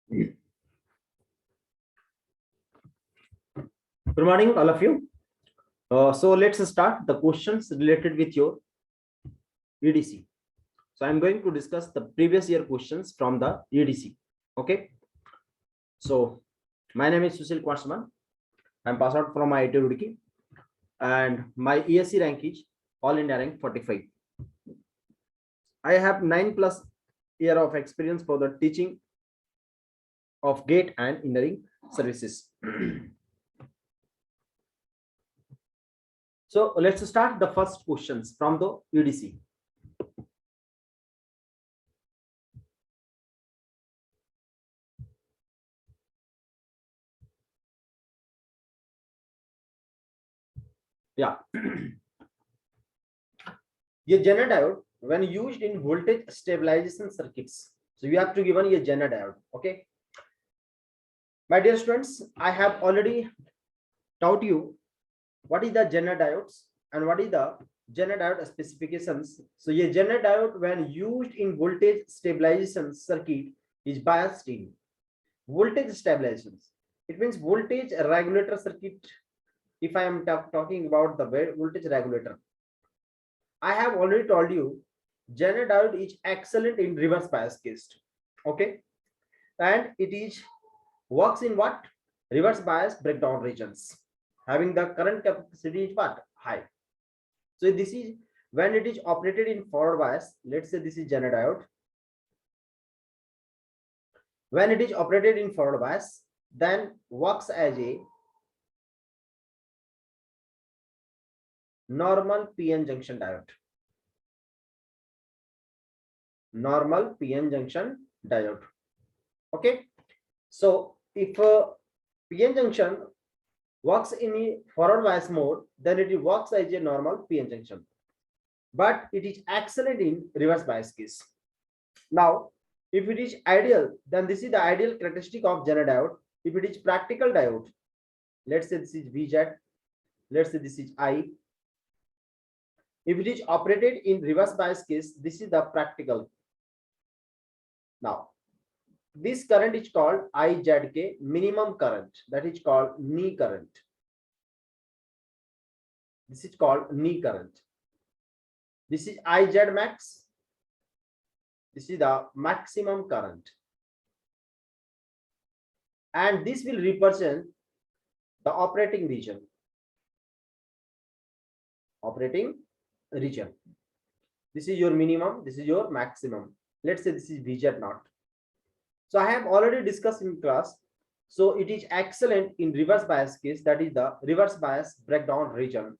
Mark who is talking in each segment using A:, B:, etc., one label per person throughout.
A: Good morning, all of you. So let's start the questions related with your EDC. So I'm going to discuss the previous year questions from the EDC. Okay. So my name is Sushil Kwarsman. I'm passed out from IIT Roorkee, and my ESC rank is All India rank 45. I have 9+ year of experience for the teaching of GATE and engineering services. So let's start the first questions from the EDC. Yeah. A Zener diode, when used in voltage stabilization circuits, so you have to given a Zener diode. Okay, my dear students, I have already taught you what is the Zener diodes and what is the Zener diode specifications. So a Zener diode, when used in voltage stabilization circuit, is biased in voltage stabilizations. It means voltage regulator circuit. If I am talking about the voltage regulator, I have already told you Zener diode is excellent in reverse bias case. Okay, and it is works in what? Reverse bias breakdown regions, having the current capacity is what? High. So this is when it is operated in forward bias. Let's say this is Zener diode. When it is operated in forward bias, then works as a normal PN junction diode. Normal PN junction diode. Okay, so if PN junction works in a forward bias mode, then it works as a normal PN junction, but it is excellent in reverse bias case. Now, if it is ideal, then this is the ideal characteristic of Zener diode. If it is practical diode, let's say this is VZ, let's say this is I. If it is operated in reverse bias case, this is the practical. Now, this current is called IZK minimum current, that is called knee current. This is called knee current. This is IZ max. This is the maximum current. And this will represent the operating region. Operating region. This is your minimum, this is your maximum. Let's say this is VZ naught. So I have already discussed in class. So it is excellent in reverse bias case, that is the reverse bias breakdown region.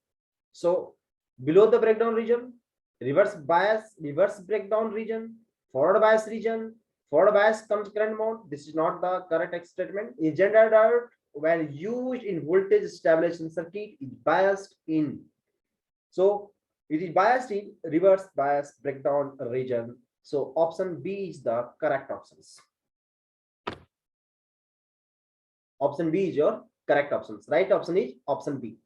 A: So below the breakdown region, reverse bias, reverse breakdown region, forward bias region, forward bias current mode. This is not the correct statement. A Zener diode, when used in voltage stabilization circuit, is biased in. So it is biased in reverse bias breakdown region. So option B is the correct options. Option B is your correct options. Right option is option B.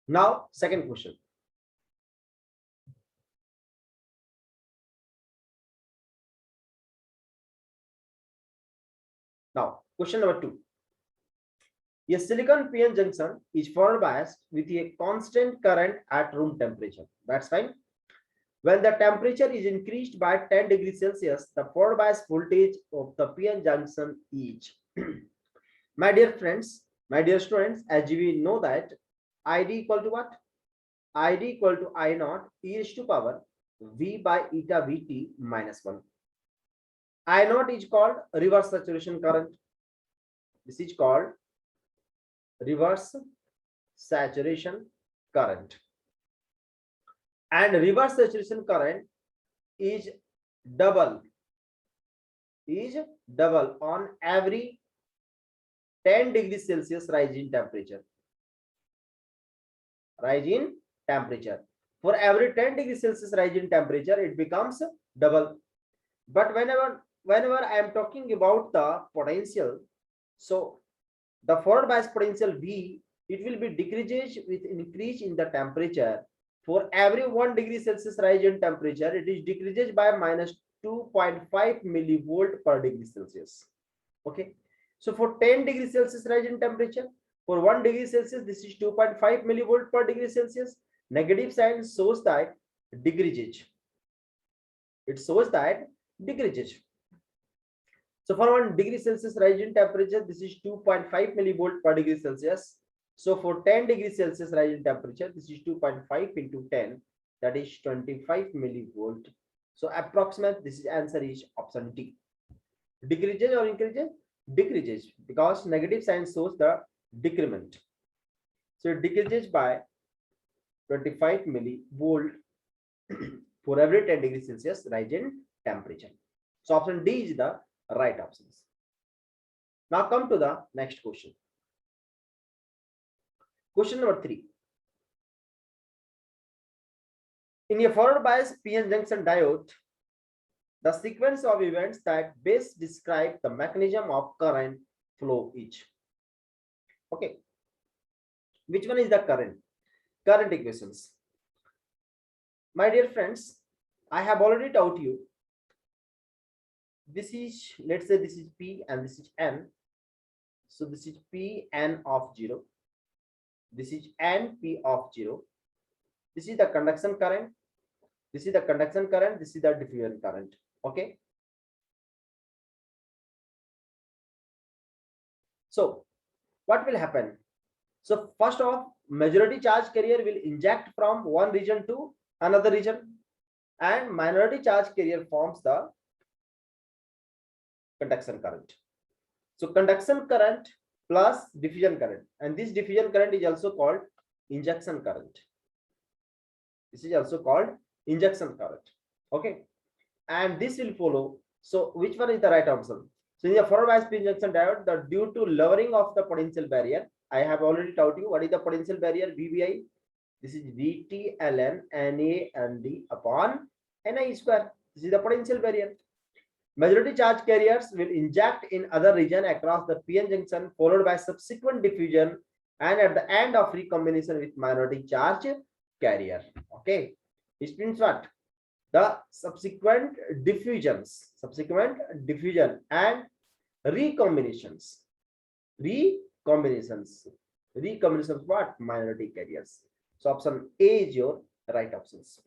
A: Now, second question. Now, question number 2. A silicon PN junction is forward biased with a constant current at room temperature. That's fine. When the temperature is increased by 10 degrees Celsius, the forward bias voltage of the PN junction is. My dear friends, my dear students, as we know that ID equal to what? ID equal to I naught e raised to power V by eta Vt minus 1. I naught is called reverse saturation current. This is called reverse saturation current. And reverse saturation current is double on every 10 degrees Celsius rise in temperature. Rise in temperature. For every 10 degrees Celsius rise in temperature, it becomes double. But whenever I am talking about the potential, so the forward bias potential V, it will be decreases with increase in the temperature. For every 1 degree Celsius rise in temperature, it is decreases by minus 2.5 millivolt per degree Celsius. Okay. So for 10 degrees Celsius rise in temperature, for 1 degree Celsius, this is 2.5 millivolt per degree Celsius. Negative sign shows that decreases. It shows that decreases. So for 1 degree Celsius rise in temperature, this is 2.5 millivolt per degree Celsius. So for 10 degrees Celsius rise in temperature, this is 2.5 into 10, that is 25 millivolt. So approximate, this is answer is option D. Decreases or increases? Decreases, because negative sign shows the decrement. So it decreases by 25 millivolt for every 10 degrees Celsius rise in temperature. So option D is the right options. Now come to the next question. Question number 3. In a forward bias PN junction diode, the sequence of events that best describe the mechanism of current flow is. Okay. Which one is the current? Current equations. My dear friends, I have already taught you. This is, let's say this is P and this is N. So this is P N of 0. This is N P of 0. This is the conduction current. This is the conduction current. This is the diffusion current. Okay. So what will happen? So first off, majority charge carrier will inject from one region to another region, and minority charge carrier forms the conduction current. So conduction current plus diffusion current, and this diffusion current is also called injection current. This is also called injection current. Okay, and this will follow. So which one is the right option? So in the forward bias PN junction diode, the due to lowering of the potential barrier, I have already taught you what is the potential barrier, VBI. This is VT ln Na Nd upon Ni square. This is the potential barrier. Majority charge carriers will inject in other region across the PN junction, followed by subsequent diffusion, and at the end of recombination with minority charge carrier. Okay, which means what? The subsequent diffusion and recombinations what? Minority carriers. So option A is your right options.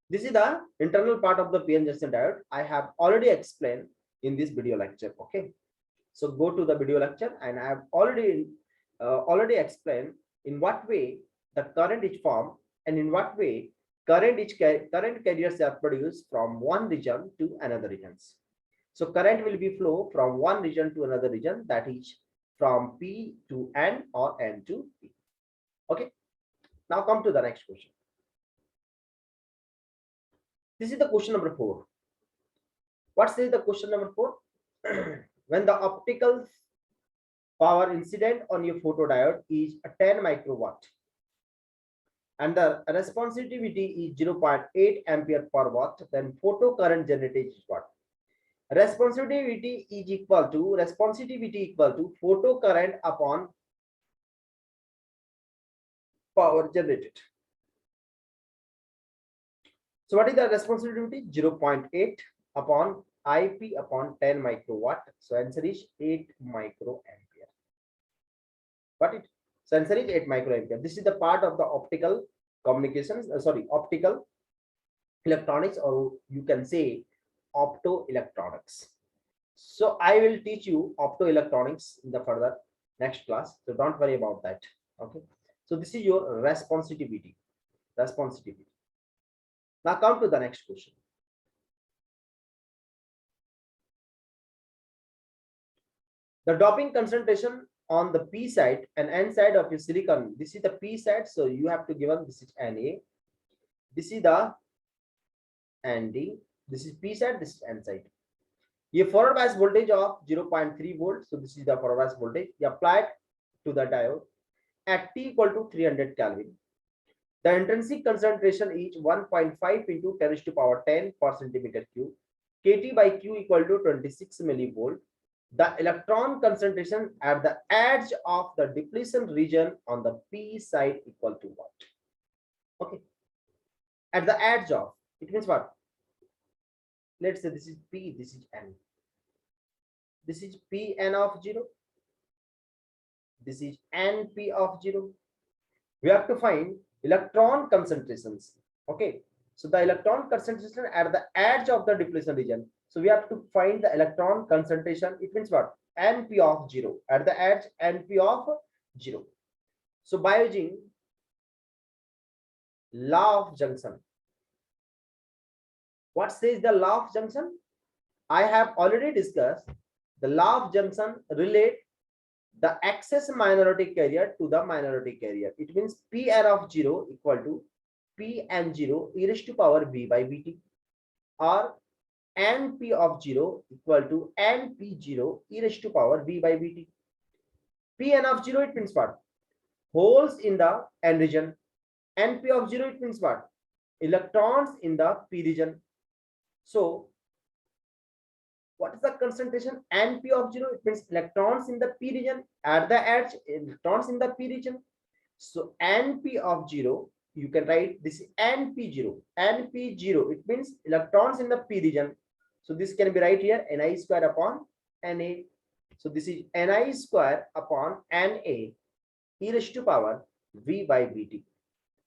A: This is the internal part of the PN junction diode. I have already explained in this video lecture. Okay, so go to the video lecture, and I have already explained in what way the current is formed and in what way current carriers are produced from one region to another regions. So current will be flow from one region to another region, that is from P to N or N to P. Okay, now come to the next question. This is the question number 4. What is the question number 4? When the optical power incident on your photodiode is 10 microwatt and the responsivity is 0.8 ampere per watt, then photo current generated is what? Responsivity equal to photo current upon power generated. So what is the responsivity? 0.8 upon IP upon 10 microwatt. So answer is 8 microampere. Got it? So answer is 8 microampere. This is the part of the optical communications, optical electronics, or you can say optoelectronics. So I will teach you optoelectronics in the further next class. So don't worry about that. Okay. So this is your responsivity. Now come to the next question. The doping concentration on the P side and N side of your silicon. This is the P side, so you have to give us this is Na. This is the Nd. This is P side. This is N side. A forward bias voltage of 0.3 volts. So this is the forward bias voltage applied to the diode at T equal to 300 Kelvin. The intrinsic concentration is 1.5 into 10 to the power 10 per centimeter cube. KT by Q equal to 26 millivolt. The electron concentration at the edge of the depletion region on the P side equal to what? Okay. At the edge of. It means what? Let's say this is P, this is N. This is Pn of 0. This is Np of 0. We have to find electron concentrations. Okay. So the electron concentration at the edge of the depletion region. So we have to find the electron concentration. It means what? Np of 0. At the edge, Np of 0. So by using law of junction. What says the law of junction? I have already discussed the law of junction relate the excess minority carrier to the minority carrier. It means Pn of 0 equal to Pn0 e raised to power b by bt, or Np of 0 equal to Np0 e raised to power b by bt. Pn of 0, it means what? Holes in the N region. Np of 0, it means what? Electrons in the P region. So what is the concentration? Np of 0, it means electrons in the P region. At the edge, electrons in the P region. So Np of 0, you can write this is Np0. Np0, it means electrons in the P region. So this can be right here, Ni square upon Na. So this is Ni square upon Na e raised to power v by bt.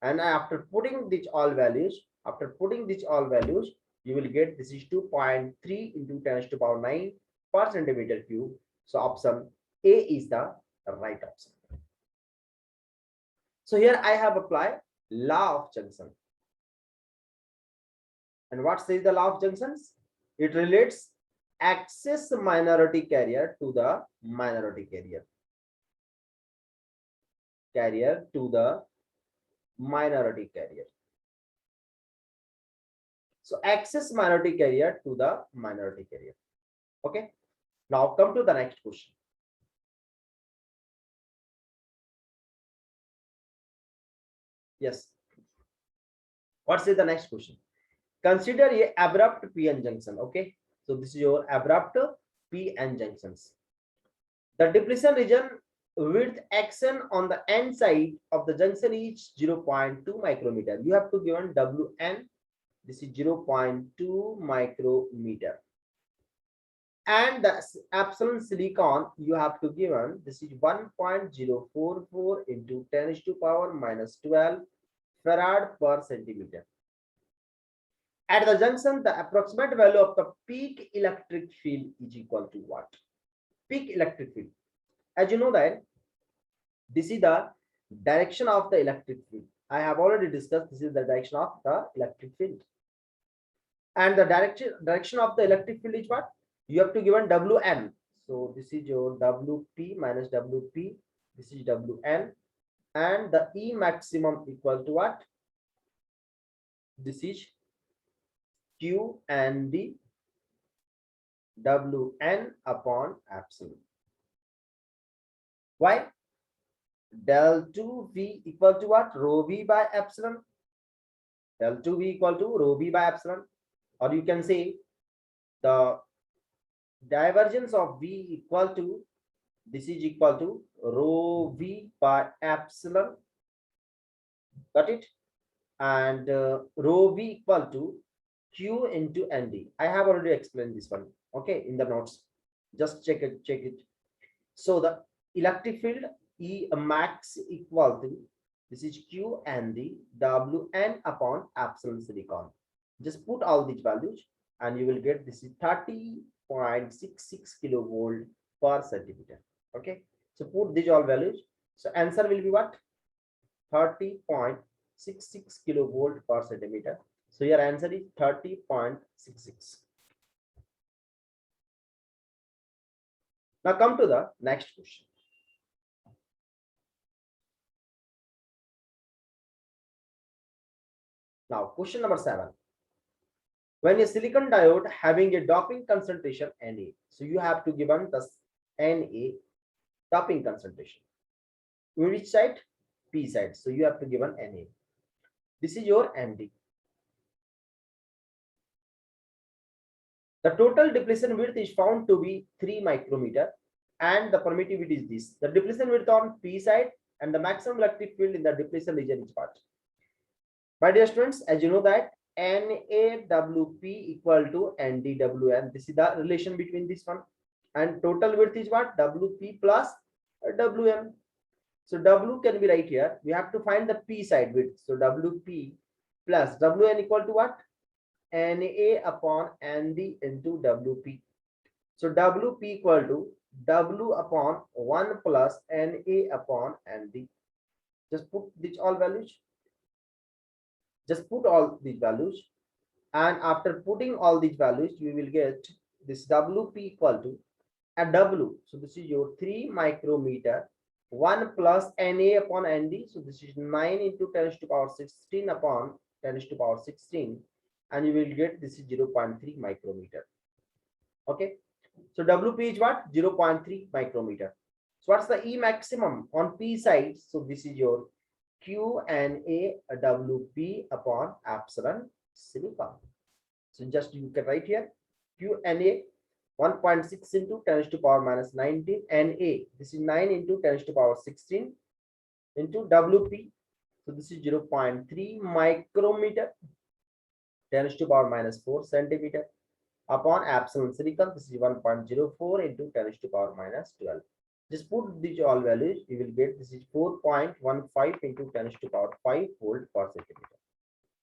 A: And after putting these all values, you will get this is 2.3 into 10 to the power 9 per centimeter cube. So option A is the right option. So here I have applied law of junction. And what says the law of junctions? It relates excess minority carrier to the minority carrier. Carrier to the minority carrier. So excess minority carrier to the minority carrier. Okay. Now come to the next question. Yes. What is the next question? Consider a abrupt p-n junction. Okay. So this is your abrupt p-n junctions. The depletion region width xn on the n side of the junction is 0.2 micrometer. You have to given Wn. This is 0.2 micrometer. And the epsilon silicon you have to given, this is 1.044 into 10 to the power minus 12 farad per centimeter. At the junction, the approximate value of the peak electric field is equal to what? Peak electric field. As you know that this is the direction of the electric field. I have already discussed this is the direction of the electric field. And the direction of the electric field is what? You have to given Wn. So this is your Wp minus Wp. This is Wn. And the E maximum equal to what? This is Q and the Wn upon epsilon. Why? Del 2V equal to what? Rho V by epsilon. Del 2V equal to rho V by epsilon. Or you can say the divergence of V equal to, this is equal to rho V by epsilon. Got it? And rho V equal to Q into Nd. I have already explained this one. Okay, in the notes. Just check it. So the electric field E max equal to, this is Q and the Wn upon epsilon silicon. Just put all these values and you will get this is 30.66 kilovolt per centimeter. Okay, so put these all values. So answer will be what? 30.66 kilovolt per centimeter. So your answer is 30.66. Now come to the next question. Now question number 7. When a silicon diode having a doping concentration Na, so you have to given the Na doping concentration. Which side? P side. So you have to given Na. This is your Nd. The total depletion width is found to be 3 micrometer and the permittivity is this. The depletion width on P side and the maximum electric field in the depletion region is what? My dear students, as you know that NaWp equal to NdWn. This is the relation between this one. And total width is what? Wp plus Wn. So W can be right here. We have to find the P side width. So Wp plus Wn equal to what? Na upon Nd into Wp. So Wp equal to W upon 1 plus Na upon Nd. Just put these all values. Just put all these values. And after putting all these values, you will get this Wp equal to a W. So this is your 3 micrometer. 1 plus Na upon Nd. So this is 9 into 10 to the power 16 upon 10 to the power 16. And you will get this is 0.3 micrometer. Okay. So Wp is what? 0.3 micrometer. So what's the E maximum on P side? So this is your QNA Wp upon epsilon silicon. So just you can write here QNA 1.6 into 10 to the power minus 19 Na. This is 9 into 10 to the power 16 into Wp. So this is 0.3 micrometer 10 to the power minus 4 centimeter upon epsilon silicon. This is 1.04 into 10 to the power minus 12. Just put these all values. You will get this is 4.15 into 10 to the power 5 volt per centimeter.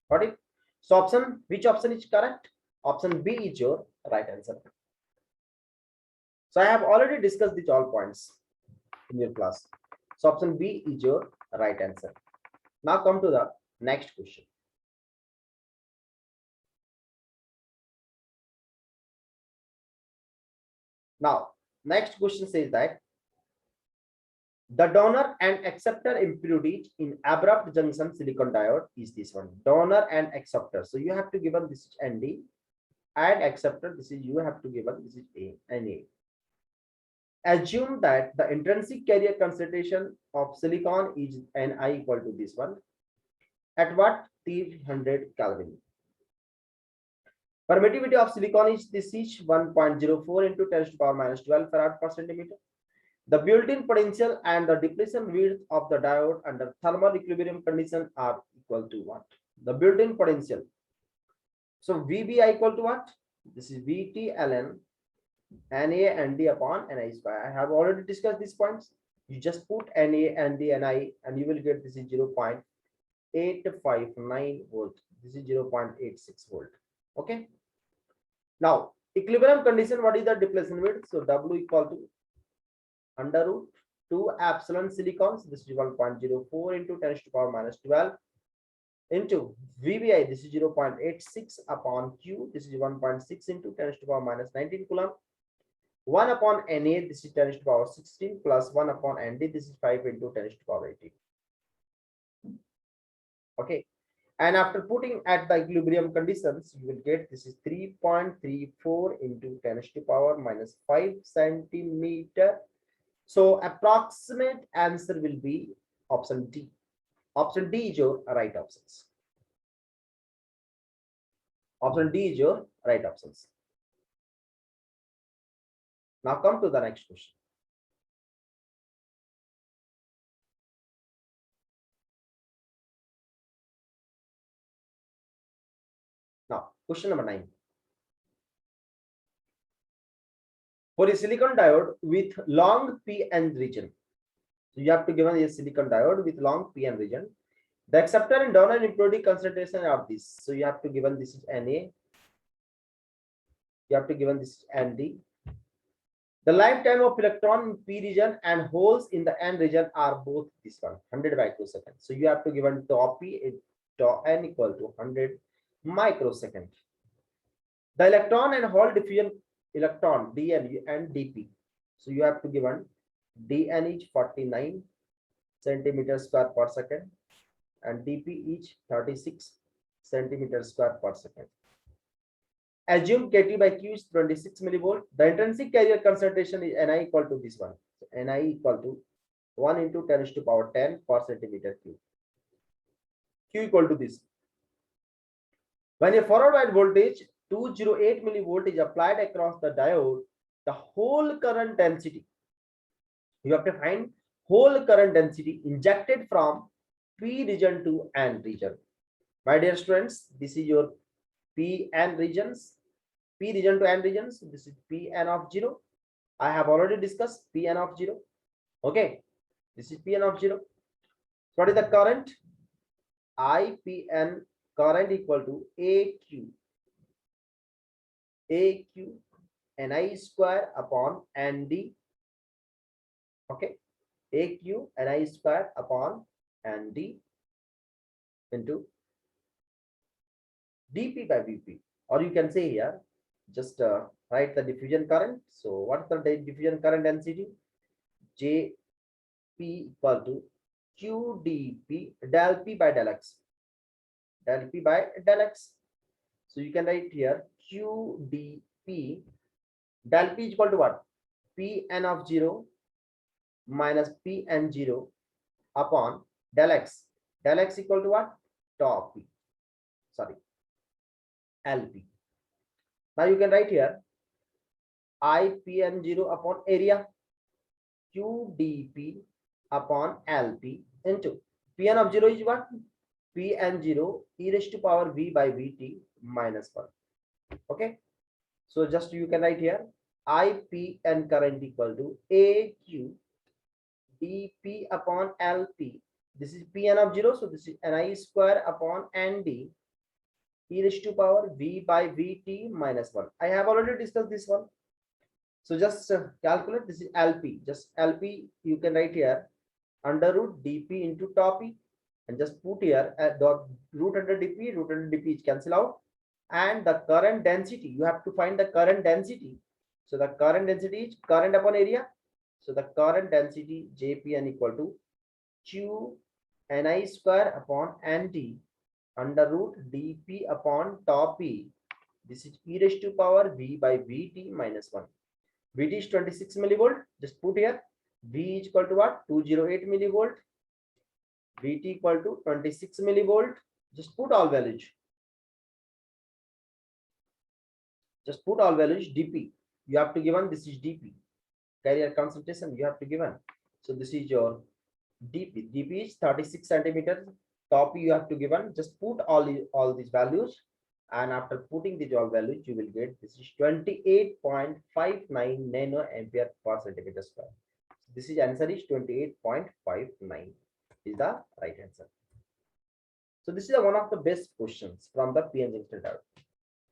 A: Got it? So option, which option is correct? Option B is your right answer. So I have already discussed these all points in your class. So option B is your right answer. Now come to the next question. Now, next question says that the donor and acceptor impurities in abrupt junction silicon diode is this one. Donor and acceptor. So you have to given this is Nd, and acceptor this is you have to given this is Na. Assume that the intrinsic carrier concentration of silicon is Ni equal to this one. At what? 300 Kelvin. Permittivity of silicon is this is 1.04 into 10 to the power minus 12 farad per centimeter. The built-in potential and the depletion width of the diode under thermal equilibrium condition are equal to what? The built-in potential. So VBI equal to what? This is VT ln Na and D upon Ni square. I have already discussed these points. You just put Na and D Ni and you will get this is 0.859 volt. This is 0.86 volt. Okay. Now, equilibrium condition, what is the depletion width? So W equal to under root 2 epsilon silicon. So this is 1.04 into 10 to the power minus 12 into VBI. This is 0.86 upon Q. This is 1.6 into 10 to the power minus 19 coulomb. 1 upon Na. This is 10 to the power 16 plus 1 upon Nd. This is 5 into 10 to the power 18. Okay. And after putting at the equilibrium conditions, you will get this is 3.34 into 10 to the power minus 5 centimeter. So approximate answer will be option D. Option D is your right options. Option D is your right options. Now come to the next question. Now, question number 9. For a silicon diode with long p-n region, so you have to give a silicon diode with long p-n region. The acceptor and donor impurity concentration of this. So you have to given this is Na. You have to given this is Nd. The lifetime of electron in p region and holes in the n region are both this one 100 microseconds. So you have to given tau p tau n equal to 100 microsecond. The electron and hole diffusion electron dn and dp. So you have to given dn is 49 centimeters square per second and dp is 36 centimeters square per second. Assume Kt by Q is 26 millivolt. The intrinsic carrier concentration is Ni equal to this one. So Ni equal to 1 into 10 to the power 10 per centimeter cube. Q equal to this. When a forward wide voltage 208 millivolt is applied across the diode, the whole current density, you have to find whole current density injected from P region to N region. My dear students, this is your Pn regions, P region to N regions. This is Pn of 0. I have already discussed Pn of 0. Okay, this is Pn of 0. What is the current? IPN current equal to AQ Ni square upon Nd. Okay, AQ Ni square upon Nd into dP by Vp, or you can say here, just write the diffusion current. So what's the diffusion current density? Jp equal to QdP del P by del X, del P by del X. So you can write here QdP del P is equal to what? Pn of 0 minus Pn 0 upon del X. Del X equal to what? Tau P. Sorry, LP. Now you can write here IPN0 upon area, QdP upon LP into Pn of 0 is what? Pn0 e raised to power V by Vt minus 1. Okay. So just you can write here IPN current equal to AQ dP upon LP. This is Pn of 0. So this is Ni square upon Nd e raised to power V by Vt minus 1. I have already discussed this one. So just calculate, this is LP. Just LP you can write here under root dP into tau P, and just put here dot root under dP is cancel out, and the current density, you have to find the current density. So the current density is current upon area. So the current density Jpn equal to Q Ni square upon Nd under root dP upon tau P. This is e raised to power V by Vt minus 1. Vt is 26 millivolt. Just put here V is equal to what? 208 millivolt. Vt equal to 26 millivolt. Just put all values. Just put all values. dP you have to given. This is dP, carrier concentration you have to given. So this is your dP. dP is 36 centimeters. Tau P you have to given. Just put all these values, and after putting these all values you will get this is 28.59 nano ampere per centimeter square. This is answer is 28.59 is the right answer. So this is one of the best questions from the PN junction diode.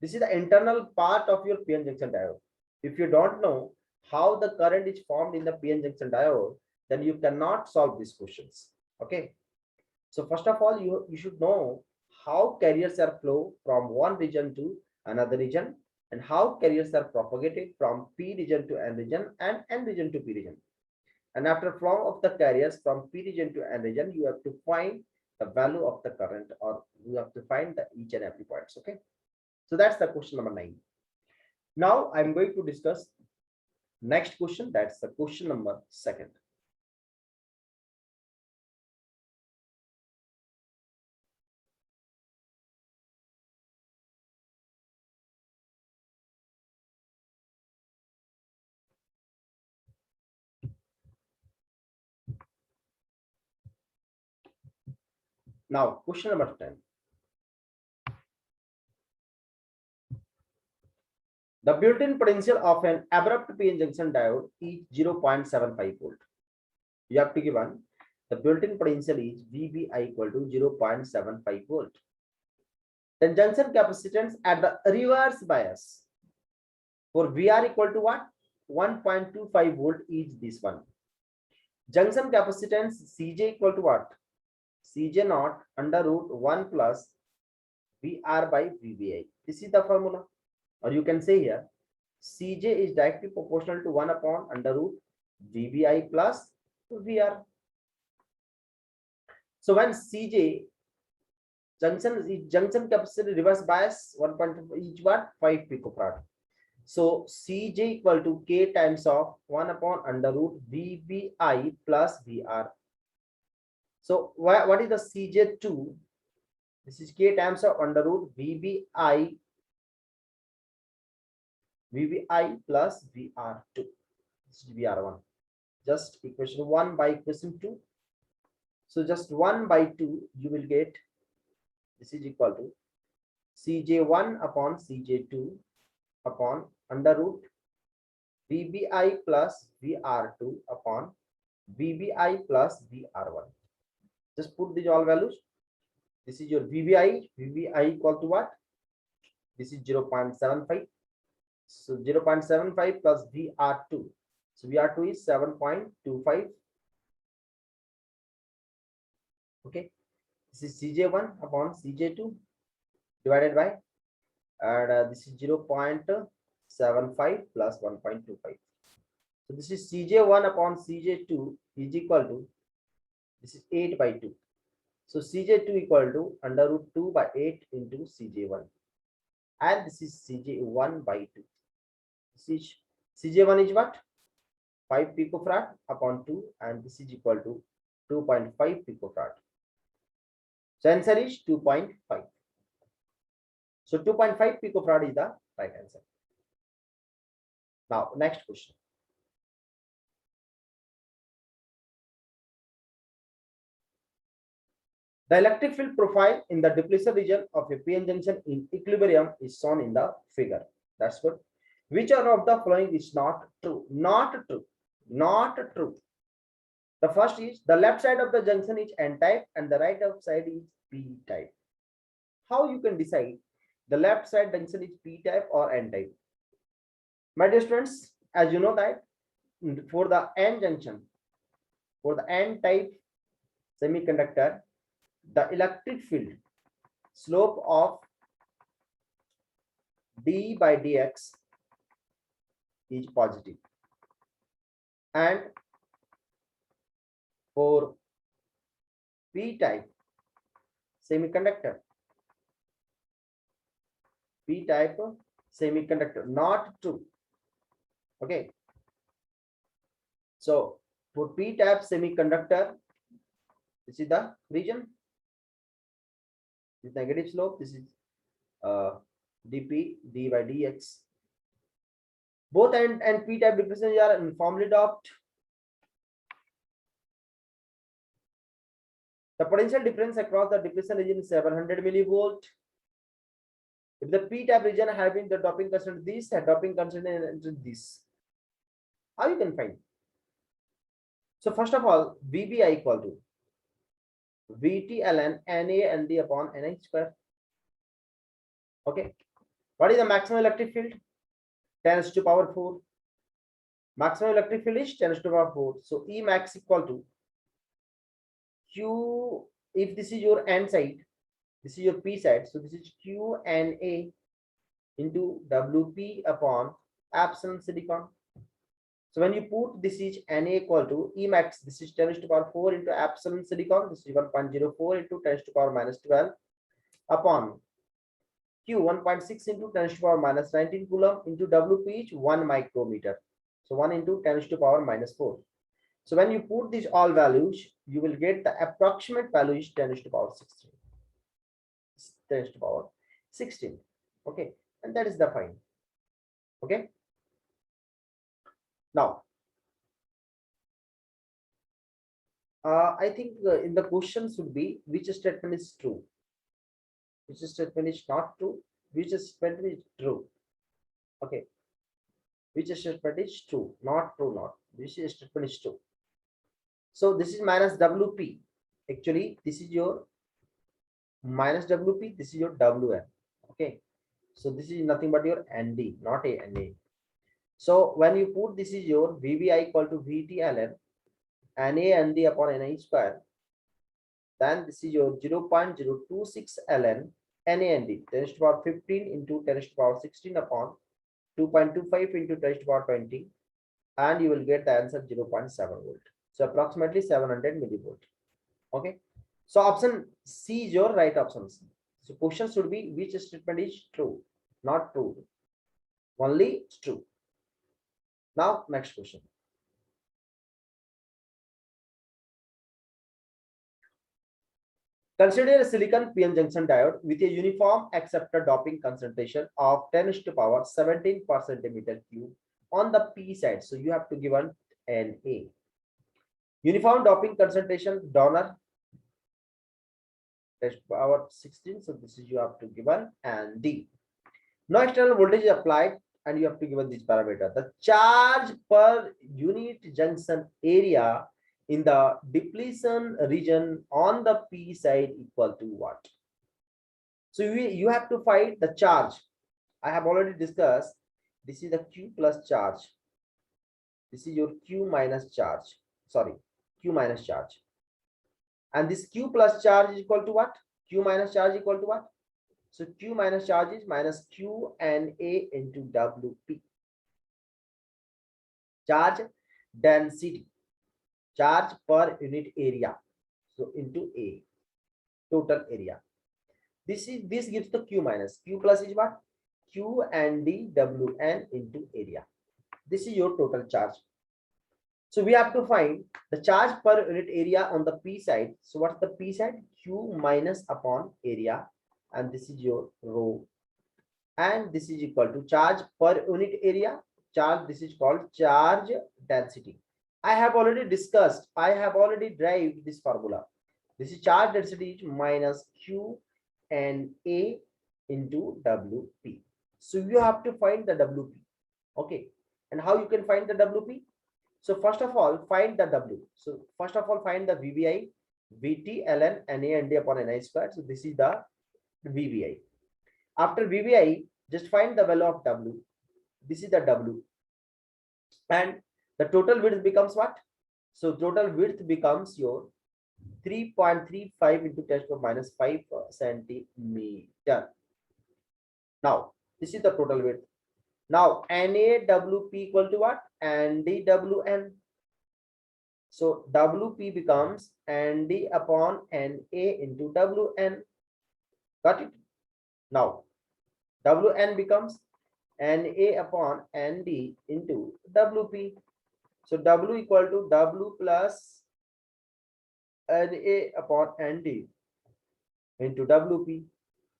A: This is the internal part of your PN junction diode. If you don't know how the current is formed in the PN junction diode, then you cannot solve these questions. Okay. So first of all, you should know how carriers are flow from one region to another region, and how carriers are propagated from P region to N region and N region to P region. And after flow of the carriers from P region to N region, you have to find the value of the current, or you have to find the each and every points. Okay. So that's the question number 9. Now I'm going to discuss next question. That's the question number 2. Now question number 10. The built-in potential of an abrupt PN junction diode is 0.75 volt. You have to given the built-in potential is VBI equal to 0.75 volt. Then junction capacitance at the reverse bias for VR equal to what? 1.25 volt is this one. Junction capacitance Cj equal to what? Cj naught under root 1 plus VR by VBI. This is the formula. Or you can say here Cj is directly proportional to 1 upon under root VBI plus VR. So when Cj junction capacity reverse bias 1.5 is what? 5 picofarad. So Cj equal to K times of 1 upon under root VBI plus VR. So what is the Cj2? This is K times of under root VBI plus VR2. This is VR1. Just equation 1 by equation 2. So just 1 by 2 you will get This is equal to Cj1 upon Cj2 upon under root VBI plus VR2 upon VBI plus VR1. Just put these all values. This is your VBI. VBI equal to what? This is 0.75. So 0.75 plus VR2. So VR2 is 7.25. Okay. This is Cj1 upon Cj2 divided by, and this is 0.75 plus 1.25. So this is Cj1 upon Cj2 is equal to, this is 8 by 2. So Cj2 equal to under root 2 by 8 into Cj1. And this is Cj1 by 2. This is Cj1 is what? 5 picofarad upon 2, and this is equal to 2.5 picofarad. So answer is 2.5. So 2.5 picofarad is the right answer. Now next question. The electric field profile in the depletion region of a PN junction in equilibrium is shown in the figure. That's good. Which one of the following is not true? Not true. Not true. The first is the left side of the junction is N type and the right side is P type. How you can decide the left side junction is P type or N type? My dear students, as you know that for the N junction, for the N type semiconductor, the electric field slope of d by dx is positive, and for P type semiconductor, not true. Okay, so for P type semiconductor, this is the region, this negative slope, this is dp d by dx. Both N and P type depressions are uniformly doped. The potential difference across the depletion region is 700 millivolt. If the P type region having the doping constant this and doping constant this, how you can find? So first of all, VBI equal to VT ln Na Nd upon Ni square. Okay. What is the maximum electric field? 10 to the power 4. Maximum electric field is 10 to the power 4. So E max equal to Q, if this is your N side, this is your P side, so this is QNA into WP upon epsilon silicon. So when you put this is Na equal to E max, this is 10 to the power 4 into epsilon silicon, this is 1.04 into 10 to the power minus 12 upon Q 1.6 into 10 to the power minus 19 coulomb into WP is 1 micrometer. So 1 into 10 to the power minus 4. So when you put these all values, you will get the approximate value is 10 to the power 16. 10 to the power 16. Okay, and that is the fine. Okay. Now, I think in the question should be which statement is true, which statement is not true, which statement is true. Okay, which statement is true, not true, not which statement is true. So this is minus WP. Actually, this is your minus WP. This is your WN. Okay, so this is nothing but your ND, not a NA. So when you put this is your VBI equal to VT ln Na Nd upon Ni square, then this is your 0.026 ln NaNd 10 to the power 15 into 10 to the power 16 upon 2.25 into 10 to the power 20, and you will get the answer 0.7 volt. So approximately 700 millivolt. Okay. So option C is your right option. So question should be which statement is true, not true. Only true. Now next question. Consider a silicon PN junction diode with a uniform accepted doping concentration of 10 to the power 17 per centimeter cube on the P side. So you have to give an Na. Uniform doping concentration donor 10 power 16. So this is you have to given, and D. No external voltage is applied, and you have to given this parameter. The charge per unit junction area in the depletion region on the P side equal to what? So you have to find the charge. I have already discussed. This is the Q plus charge. This is your Q minus charge. Sorry, Q minus charge. And this Q plus charge is equal to what? Q minus charge equal to what? So Q minus charge is minus Q and A into WP. Charge density, charge per unit area. So into A, total area. This gives the Q minus. Q plus is what? Q and D WN into area. This is your total charge. So we have to find the charge per unit area on the P side. So what's the P side? Q minus upon area, and this is your rho. And this is equal to charge per unit area. Charge, this is called charge density. I have already discussed, I have already derived this formula. This is charge density is minus Q and A into WP. So you have to find the WP. Okay. And how you can find the WP? So first of all, find the W. So first of all, find the VBI, VT, ln, NA, and D upon NI squared. So this is the VBI. After VBI, just find the value of W. This is the W. And the total width becomes what? So total width becomes your 3.35 into 10 to the minus 5 centimeter. Now, this is the total width. Now, NAWP equal to what? NDWN. So WP becomes ND upon NA into WN. Got it? Now, WN becomes NA upon ND into WP. So W equal to W plus NA upon ND into WP.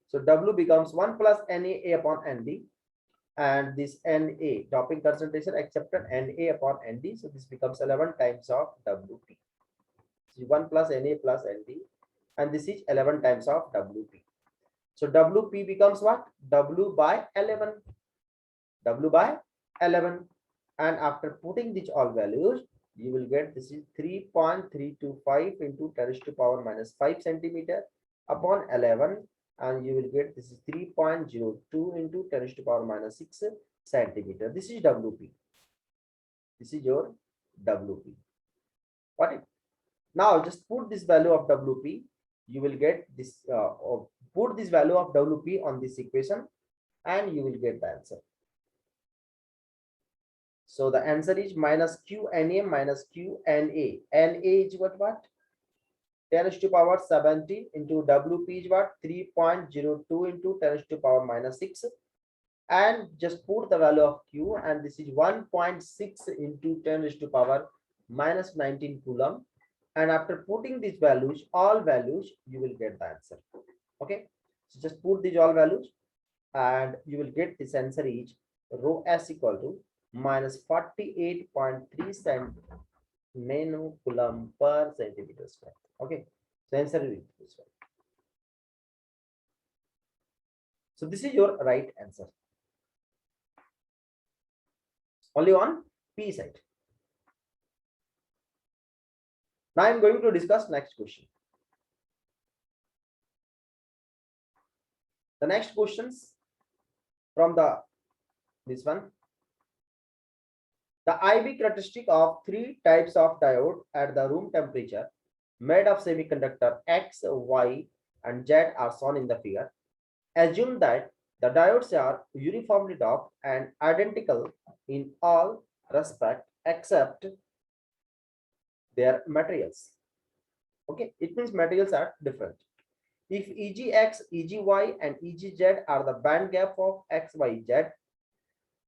A: So W becomes 1 plus NA upon ND, and this NA, doping concentration accepted, NA upon ND. So this becomes 11 times of WP. So 1 plus NA plus ND, and this is 11 times of WP. So WP becomes what? W by 11. W by 11. And after putting these all values, you will get this is 3.325 into 10 to the power minus 5 centimeter upon 11, and you will get this is 3.02 into 10 to the power minus 6 centimeter. This is WP. This is your WP. Got it? Now just put this value of WP. You will get this. Put this value of WP on this equation, and you will get the answer. So the answer is minus QNA minus QNA. NA is what? 10 to the power 17 into WP is what? 3.02 into 10 to the power minus 6. And just put the value of Q, and this is 1.6 into 10 to the power minus 19 coulomb. And after putting these values, all values, you will get the answer. Okay. So just put these all values, and you will get this answer is rho S equal to minus 48.3 nano coulomb per centimeter square. Okay, so answer is this one. So this is your right answer. Only on P side. Now I'm going to discuss next question. The next questions from this one. The IV characteristic of 3 types of diode at the room temperature made of semiconductor X, Y, and Z are shown in the figure. Assume that the diodes are uniformly doped and identical in all respects except their materials. Okay, it means materials are different. If EGX, EGY, and EGZ are the band gap of X, Y, Z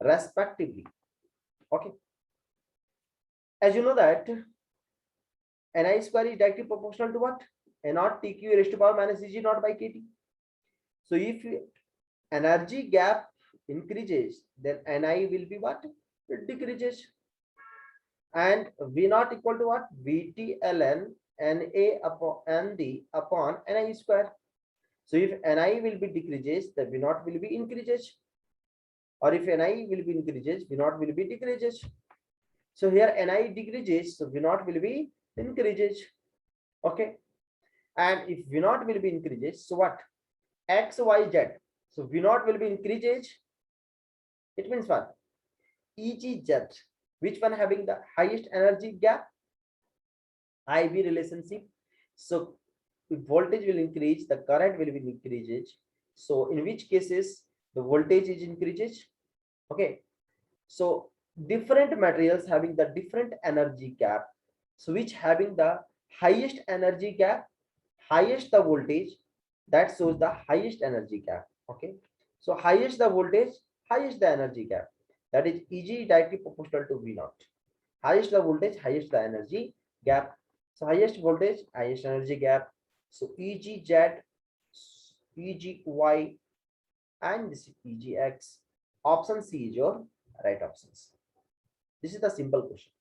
A: respectively. Okay. As you know that Ni square is directly proportional to what? N0 TQ raised to power minus EG0 by KT. So if energy gap increases, then Ni will be what? It decreases. And V0 equal to what? VT ln Na upon Nd upon Ni square. So if Ni will be decreases, the V naught will be increases, or if Ni will be increases, V naught will be decreases. So here Ni decreases, so V naught will be increases. Okay, and if V naught will be increases, so what? X, Y, Z. So V naught will be increases. It means what? EGZ. Which one having the highest energy gap? IV relationship. So if voltage will increase, the current will be increases. So in which cases the voltage is increases. Okay. So different materials having the different energy gap. So which having the highest energy gap, highest the voltage, that shows the highest energy gap. Okay. So highest the voltage, highest the energy gap. That is Eg directly proportional to V naught. Highest the voltage, highest the energy gap. So highest voltage, highest energy gap. So EGZ, EGY, and this is EGX. Option C is your right options. This is the simple question.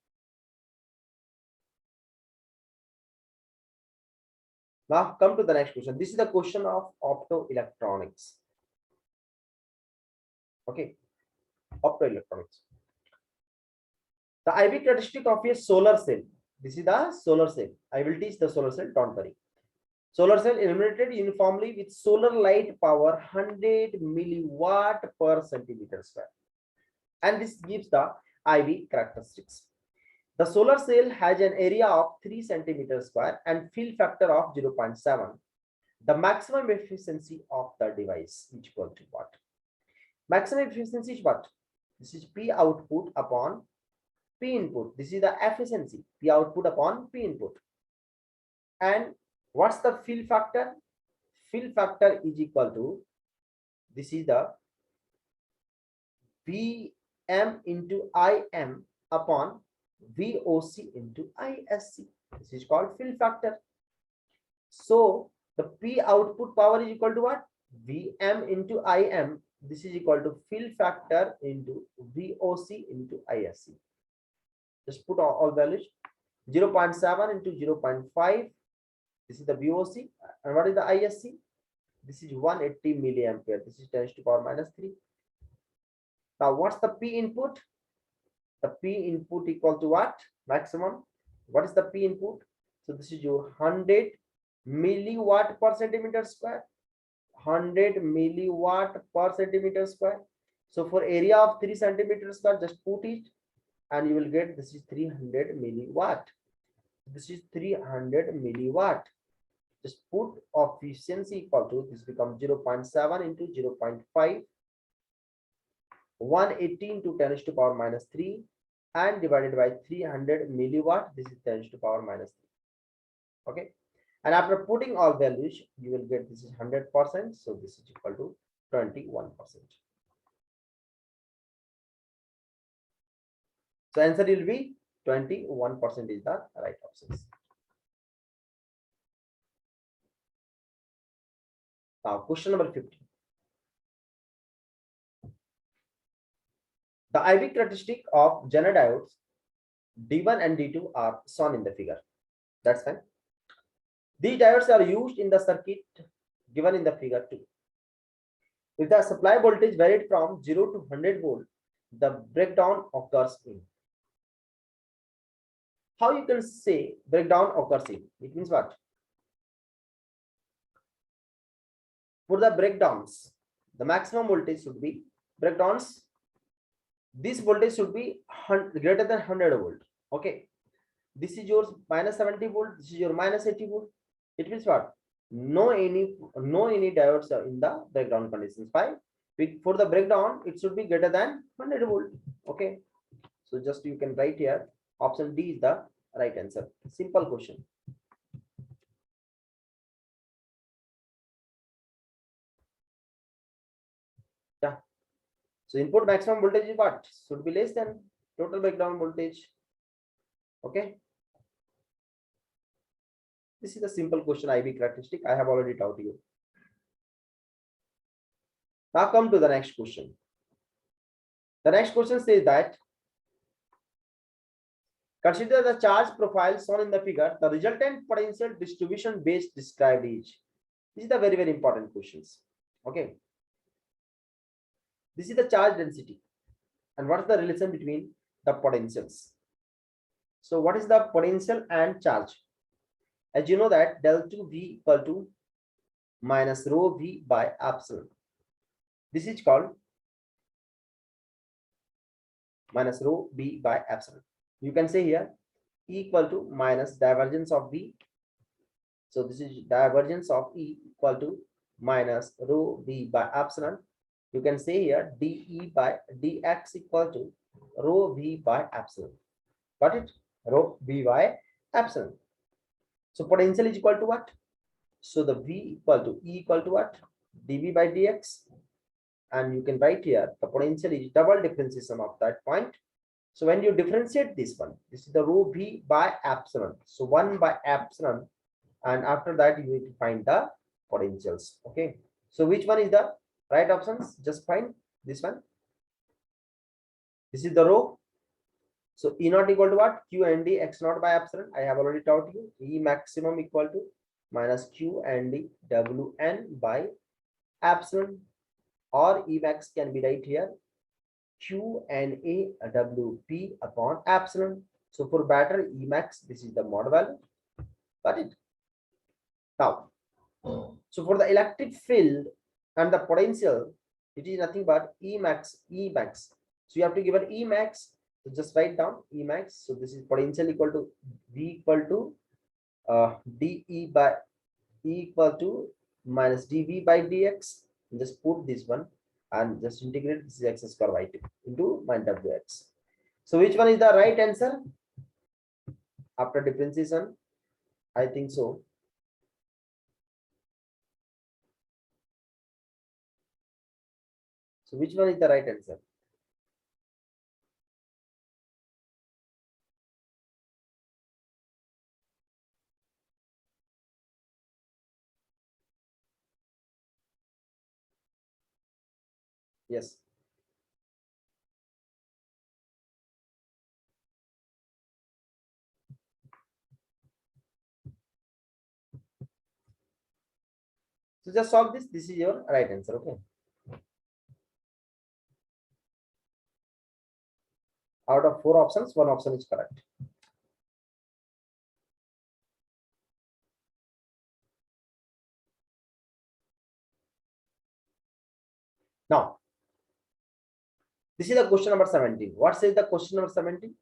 A: Now come to the next question. This is the question of optoelectronics. Okay, optoelectronics. The IV characteristic of a solar cell. This is the solar cell. I will teach the solar cell, don't worry. Solar cell illuminated uniformly with solar light power 100 milliwatt per centimeter square. And this gives the IV characteristics. The solar cell has an area of 3 centimeters square and fill factor of 0.7. The maximum efficiency of the device is equal to what? Maximum efficiency is what? This is P output upon P input. This is the efficiency, P output upon P input. And what's the fill factor? Fill factor is equal to, this is the Vm into Im upon VOC into ISC. This is called fill factor. So the P output power is equal to what? Vm into Im. This is equal to fill factor into VOC into ISC. Just put all values. 0.7 into 0.5. This is the VOC. And what is the ISC? This is 180 milliampere. This is 10 to the power minus 3. Now, what's the P input? The P input equal to what? Maximum. What is the P input? So this is your 100 milliwatt per centimeter square. 100 milliwatt per centimeter square. So for area of 3 centimeters square, just put it and you will get, this is 300 milliwatt. This is 300 milliwatt. Just put efficiency equal to, this becomes 0.7 into 0.5. 180 into 10 to the power minus 3 and divided by 300 milliwatt. This is 10 to the power minus 3. Okay. And after putting all values, you will get, this is 100%. So this is equal to 21%. So answer will be 21% is the right options. Now question number 15. The IV characteristic of Zener diodes D1 and D2 are shown in the figure. That's fine. These diodes are used in the circuit given in the figure 2. If the supply voltage varied from 0 to 100 volt, the breakdown occurs in. How you can say breakdown occurs in? It means what? For the breakdowns, the maximum voltage should be breakdowns. This voltage should be greater than 100 volt. Okay. This is your minus 70 volt. This is your minus 80 volt. It means what? No any diodes are in the breakdown conditions. Fine. For the breakdown, it should be greater than 100 volt. Okay. So just you can write here. Option D is the right answer. Simple question. Yeah. So input maximum voltage is what? Should be less than total breakdown voltage. Okay. This is the simple question IV characteristic. I have already taught you. Now come to the next question. The next question says that consider the charge profile shown in the figure. The resultant potential distribution base described is. This is the very, very important questions. Okay. This is the charge density. And what is the relation between the potentials? So what is the potential and charge? As you know that del 2V equal to minus rho V by epsilon. This is called minus rho B by epsilon. You can say here E equal to minus divergence of B. So this is divergence of E equal to minus rho B by epsilon. You can say here dE by dx equal to rho V by epsilon. Got it? Rho V by epsilon. So potential is equal to what? So the V equal to E equal to what? dV by dx. And you can write here the potential is double differentiation of that point. So when you differentiate this one, this is the rho V by epsilon. So 1 by epsilon, and after that you need to find the potentials. Okay. So which one is the right options? Just find this one. This is the rho. So E naught equal to what? Q and D x naught by epsilon. I have already taught you. E maximum equal to minus Q and D Wn by epsilon, or E max can be right here Q and A WP upon epsilon. So for better E max, this is the mod value. Got it? Now, so for the electric field and the potential, it is nothing but E max, E max. So you have to give an E max. So just write down E max. So this is potential equal to V equal to dE by E equal to minus dV by dx. Just put this one and just integrate this x square y into minus wx. So which one is the right answer after differentiation? I think so. So which one is the right answer? Yes. So just solve this. This is your right answer. Okay. Out of 4 options, 1 option is correct. Now, this is the question number 17. What says the question number 17?